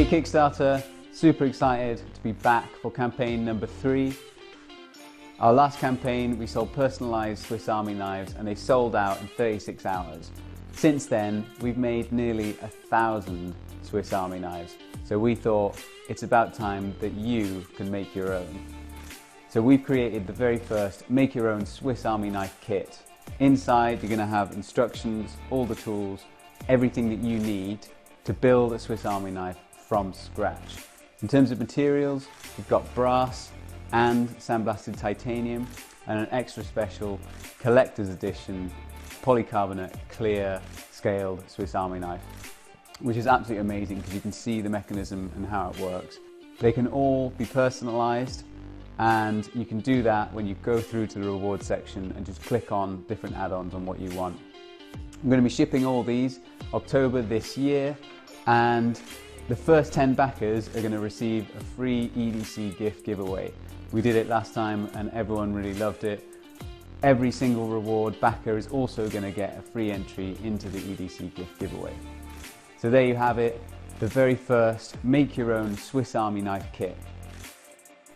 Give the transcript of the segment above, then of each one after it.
Kickstarter, super excited to be back for campaign number 3. Our last campaign we sold personalised Swiss Army knives and they sold out in 36 hours. Since then we've made nearly 1,000 Swiss Army knives. So we thought it's about time that you can make your own. So we've created the very first make your own Swiss Army knife kit. Inside you're going to have instructions, all the tools, everything that you need to build a Swiss Army knife from scratch. In terms of materials, we've got brass and sandblasted titanium and an extra special collector's edition polycarbonate clear scaled Swiss Army knife, which is absolutely amazing because you can see the mechanism and how it works. They can all be personalised, and you can do that when you go through to the reward section and just click on different add-ons on what you want. I'm going to be shipping all these October this year, and the first 10 backers are going to receive a free EDC gift giveaway. We did it last time and everyone really loved it. Every single reward backer is also going to get a free entry into the EDC gift giveaway. So there you have it, the very first make your own Swiss Army knife kit.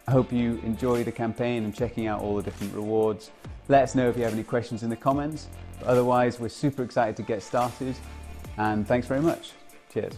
I hope you enjoy the campaign and checking out all the different rewards. Let us know if you have any questions in the comments. But otherwise, we're super excited to get started, and thanks very much. Cheers.